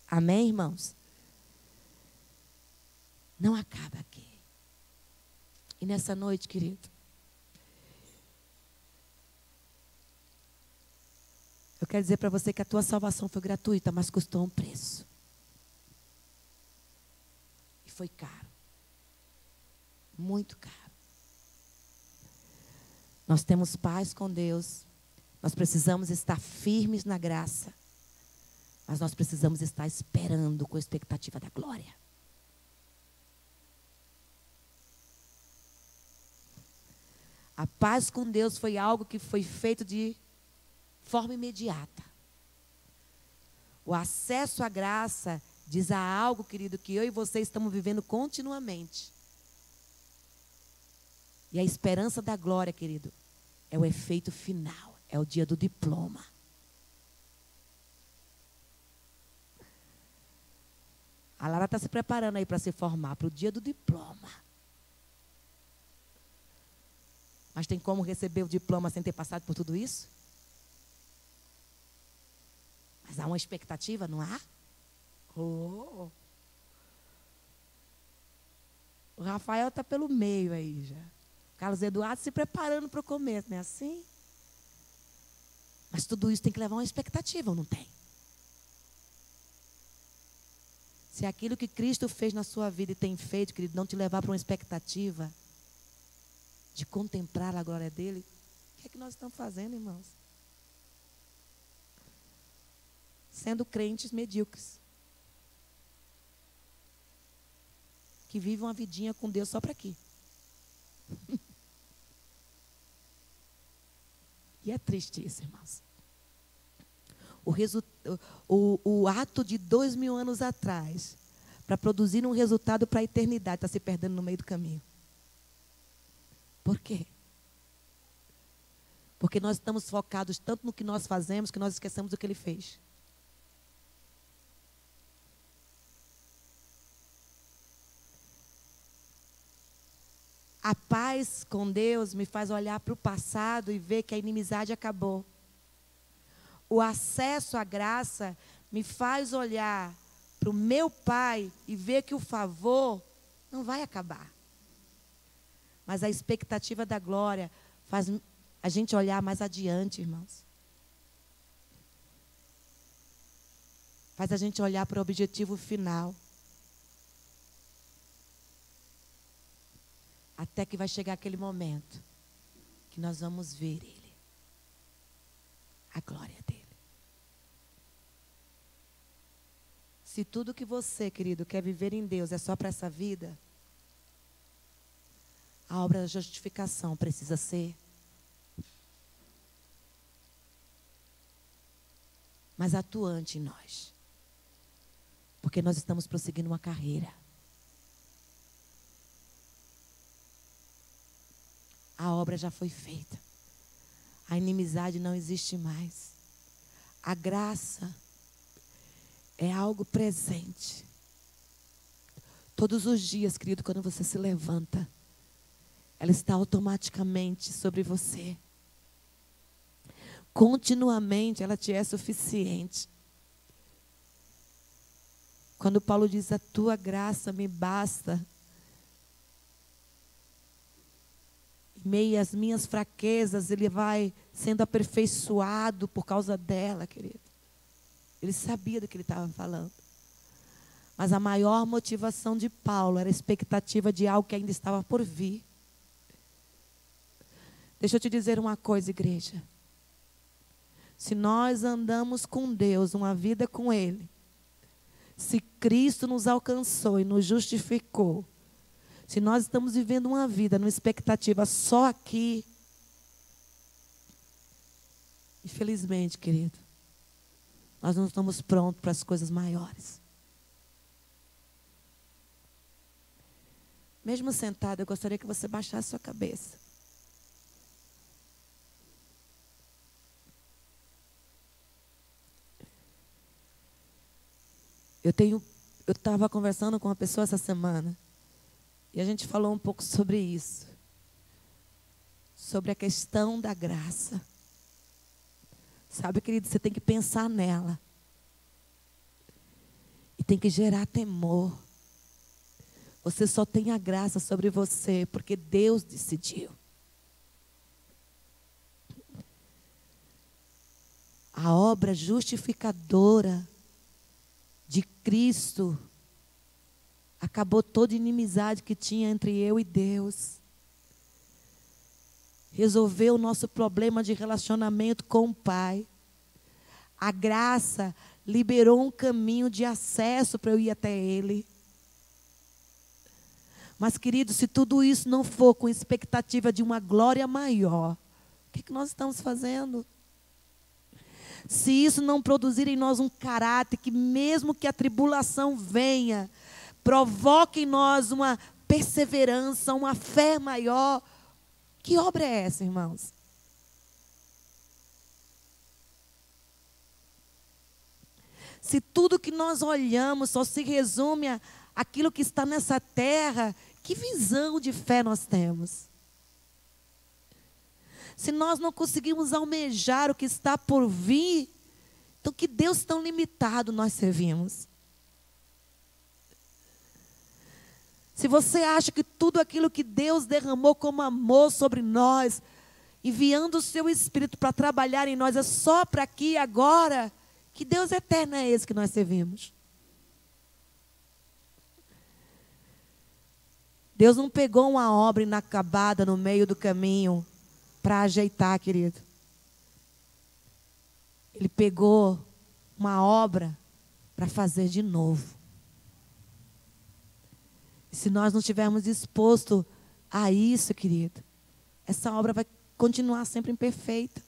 Amém, irmãos? Não acaba aqui. E nessa noite, querido, eu quero dizer para você que a tua salvação foi gratuita, mas custou um preço. E foi caro. Muito caro. Nós temos paz com Deus. Nós precisamos estar firmes na graça. Mas nós precisamos estar esperando com a expectativa da glória. A paz com Deus foi algo que foi feito de forma imediata. O acesso à graça diz a algo, querido, que eu e você estamos vivendo continuamente. E a esperança da glória, querido, é o efeito final, é o dia do diploma. A Lara está se preparando aí para se formar, para o dia do diploma. Mas tem como receber o diploma sem ter passado por tudo isso? Mas há uma expectativa, não há? Oh. O Rafael está pelo meio aí já. O Carlos Eduardo se preparando para o começo, não é assim? Mas tudo isso tem que levar uma expectativa, ou não tem? Se aquilo que Cristo fez na sua vida e tem feito, querido, não te levar para uma expectativa de contemplar a glória dele, o que é que nós estamos fazendo, irmãos? Sendo crentes medíocres. Que vivem uma vidinha com Deus só para aqui. E é triste isso, irmãos. O ato de 2000 anos atrás para produzir um resultado para a eternidade, está se perdendo no meio do caminho. Por quê? Porque nós estamos focados tanto no que nós fazemos que nós esquecemos o que Ele fez. A paz com Deus me faz olhar para o passado e ver que a inimizade acabou. O acesso à graça me faz olhar para o meu Pai e ver que o favor não vai acabar. Mas a expectativa da glória faz a gente olhar mais adiante, irmãos. Faz a gente olhar para o objetivo final. Até que vai chegar aquele momento que nós vamos ver Ele. A glória dEle. Se tudo que você, querido, quer viver em Deus é só para essa vida, a obra da justificação precisa ser mais atuante em nós. Porque nós estamos prosseguindo uma carreira. A obra já foi feita. A inimizade não existe mais. A graça é algo presente. Todos os dias, querido, quando você se levanta, ela está automaticamente sobre você. Continuamente ela te é suficiente. Quando Paulo diz, a tua graça me basta, em meio às minhas fraquezas, ele vai sendo aperfeiçoado por causa dela, querido. Ele sabia do que ele estava falando. Mas a maior motivação de Paulo era a expectativa de algo que ainda estava por vir. Deixa eu te dizer uma coisa, igreja. Se nós andamos com Deus, uma vida com Ele, se Cristo nos alcançou e nos justificou, se nós estamos vivendo uma vida numa expectativa só aqui, infelizmente, querido, nós não estamos prontos para as coisas maiores. Mesmo sentado, eu gostaria que você baixasse sua cabeça. Eu estava conversando com uma pessoa essa semana e a gente falou um pouco sobre isso, sobre a questão da graça. Sabe, querido, você tem que pensar nela e tem que gerar temor. Você só tem a graça sobre você porque Deus decidiu. A obra justificadora de Cristo acabou toda inimizade que tinha entre eu e Deus. Resolveu o nosso problema de relacionamento com o Pai. A graça liberou um caminho de acesso para eu ir até Ele. Mas, querido, se tudo isso não for com expectativa de uma glória maior, o que nós estamos fazendo? Se isso não produzir em nós um caráter que, mesmo que a tribulação venha, provoque em nós uma perseverança, uma fé maior, que obra é essa, irmãos? Se tudo que nós olhamos só se resume àquilo que está nessa terra, que visão de fé nós temos? Se nós não conseguimos almejar o que está por vir, então que Deus tão limitado nós servimos? Se você acha que tudo aquilo que Deus derramou como amor sobre nós, enviando o seu Espírito para trabalhar em nós, é só para aqui e agora, que Deus eterno é esse que nós servimos? Deus não pegou uma obra inacabada no meio do caminho para ajeitar, querido. Ele pegou uma obra para fazer de novo. E se nós não estivermos dispostos a isso, querido, essa obra vai continuar sempre imperfeita.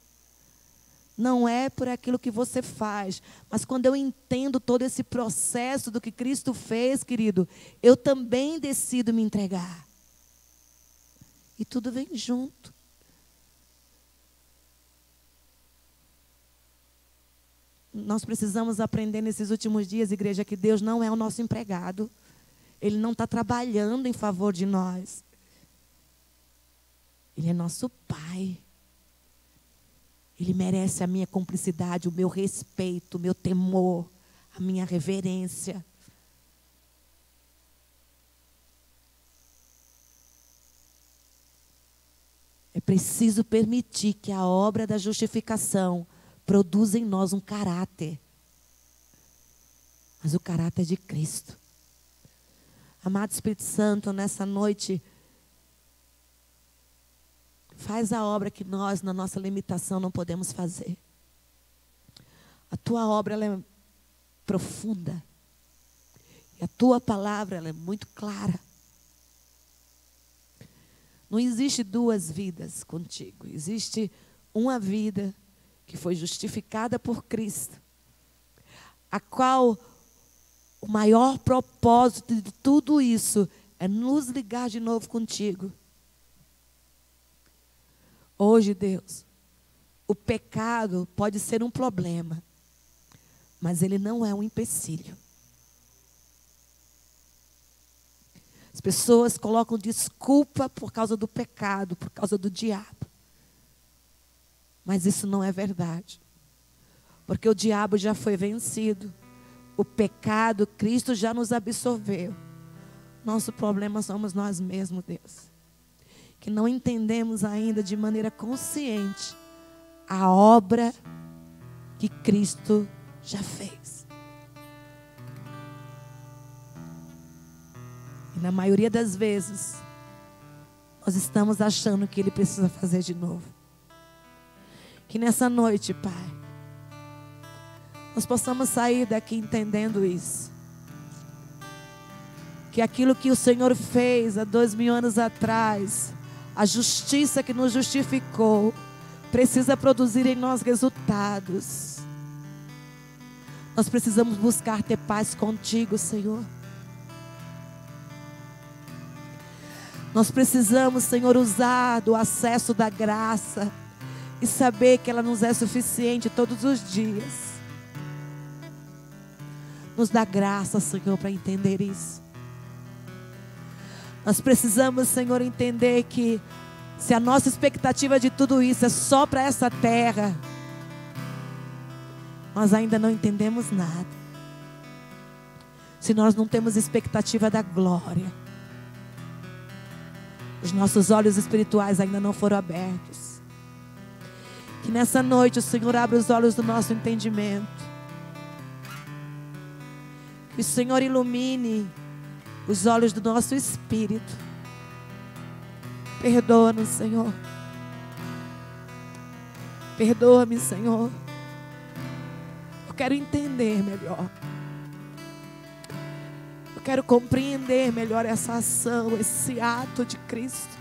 não é por aquilo que você faz, mas quando eu entendo todo esse processo do que Cristo fez, querido, eu também decido me entregar. E tudo vem junto. Nós precisamos aprender nesses últimos dias, igreja, que Deus não é o nosso empregado. Ele não está trabalhando em favor de nós. Ele é nosso Pai. Ele merece a minha cumplicidade, o meu respeito, o meu temor, a minha reverência. É preciso permitir que a obra da justificação produza em nós um caráter. Mas o caráter de Cristo. Amado Espírito Santo, nessa noite, faz a obra que nós, na nossa limitação, não podemos fazer. A tua obra, ela é profunda. E a tua palavra, ela é muito clara. Não existe duas vidas contigo. Existe uma vida que foi justificada por Cristo, a qual o maior propósito de tudo isso é nos ligar de novo contigo. Hoje, Deus, o pecado pode ser um problema, mas ele não é um empecilho. As pessoas colocam desculpa por causa do pecado, por causa do diabo. Mas isso não é verdade. Porque o diabo já foi vencido. O pecado, Cristo já nos absorveu. Nosso problema somos nós mesmos, Deus. Que não entendemos ainda de maneira consciente a obra que Cristo já fez. E na maioria das vezes, nós estamos achando que Ele precisa fazer de novo. Que nessa noite, Pai, nós possamos sair daqui entendendo isso. Que aquilo que o Senhor fez há 2000 anos atrás, a justiça que nos justificou, precisa produzir em nós resultados. Nós precisamos buscar ter paz contigo, Senhor. Nós precisamos, Senhor, usar do acesso da graça e saber que ela nos é suficiente todos os dias. Nos dá graça, Senhor, para entender isso. Nós precisamos, Senhor, entender que se a nossa expectativa de tudo isso é só para essa terra, nós ainda não entendemos nada. Se nós não temos expectativa da glória, os nossos olhos espirituais ainda não foram abertos. Que nessa noite o Senhor abra os olhos do nosso entendimento. Que o Senhor ilumine os olhos do nosso espírito. Perdoa-nos, Senhor. Perdoa-me, Senhor. Eu quero entender melhor. Eu quero compreender melhor essa ação, esse ato de Cristo.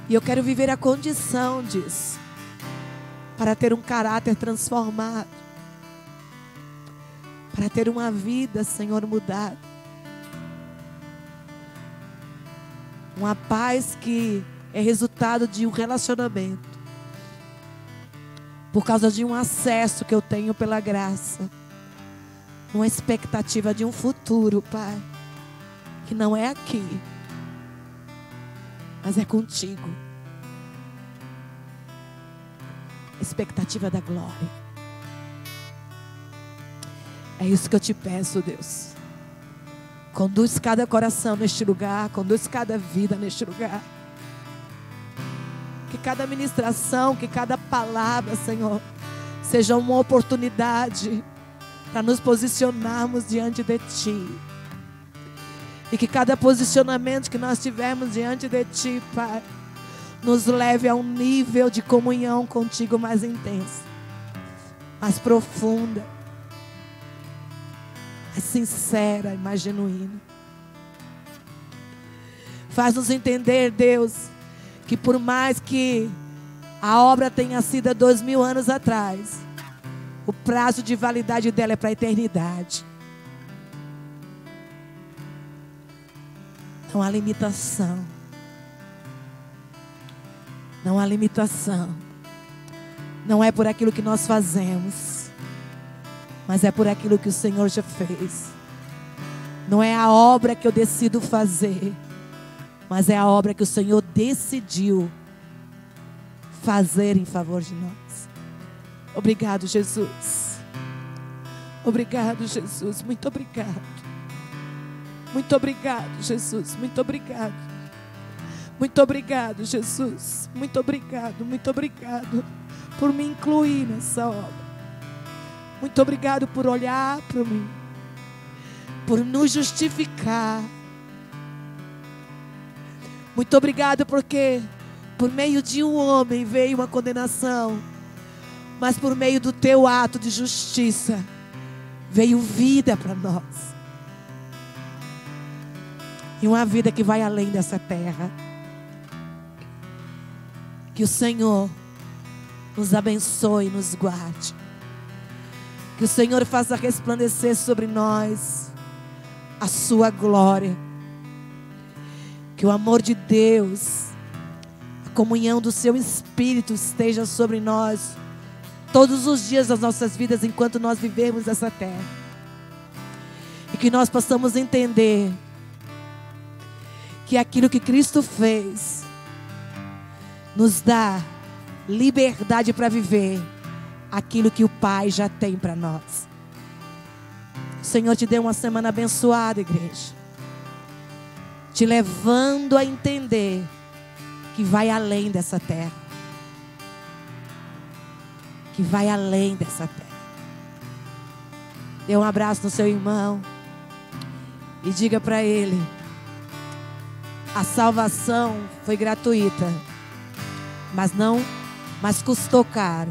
E eu quero viver a condição disso, para ter um caráter transformado, para ter uma vida, Senhor, mudada. Uma paz que é resultado de um relacionamento, por causa de um acesso que eu tenho pela graça. Uma expectativa de um futuro, Pai, que não é aqui, mas é contigo. Expectativa da glória. É isso que eu te peço, Deus. Conduz cada coração neste lugar, conduz cada vida neste lugar. Que cada ministração, que cada palavra, Senhor, seja uma oportunidade para nos posicionarmos diante de Ti. E que cada posicionamento que nós tivermos diante de Ti, Pai, nos leve a um nível de comunhão contigo mais intensa, mais profunda, mais sincera e mais genuína. Faz-nos entender, Deus, que por mais que A obra tenha sido há 2000 anos atrás. O prazo de validade dela é para a eternidade. Não há limitação. Não há limitação. Não é por aquilo que nós fazemos, mas é por aquilo que o Senhor já fez. Não é a obra que eu decido fazer, mas é a obra que o Senhor decidiu fazer em favor de nós. Obrigado, Jesus. Obrigado, Jesus. Muito obrigado. Muito obrigado, Jesus. Muito obrigado. Muito obrigado, Jesus. Muito obrigado. Muito obrigado por me incluir nessa obra. Muito obrigado por olhar para mim, por nos justificar. Muito obrigado porque por meio de um homem veio uma condenação, mas por meio do teu ato de justiça veio vida para nós. E uma vida que vai além dessa terra. Que o Senhor nos abençoe e nos guarde. Que o Senhor faça resplandecer sobre nós a sua glória. Que o amor de Deus, a comunhão do seu Espírito esteja sobre nós todos os dias das nossas vidas enquanto nós vivermos essa terra. E que nós possamos entender que aquilo que Cristo fez nos dá liberdade para viver aquilo que o Pai já tem para nós. O Senhor te deu uma semana abençoada, igreja, te levando a entender que vai além dessa terra, que vai além dessa terra. Dê um abraço no seu irmão e diga para ele: a salvação foi gratuita, mas custou caro.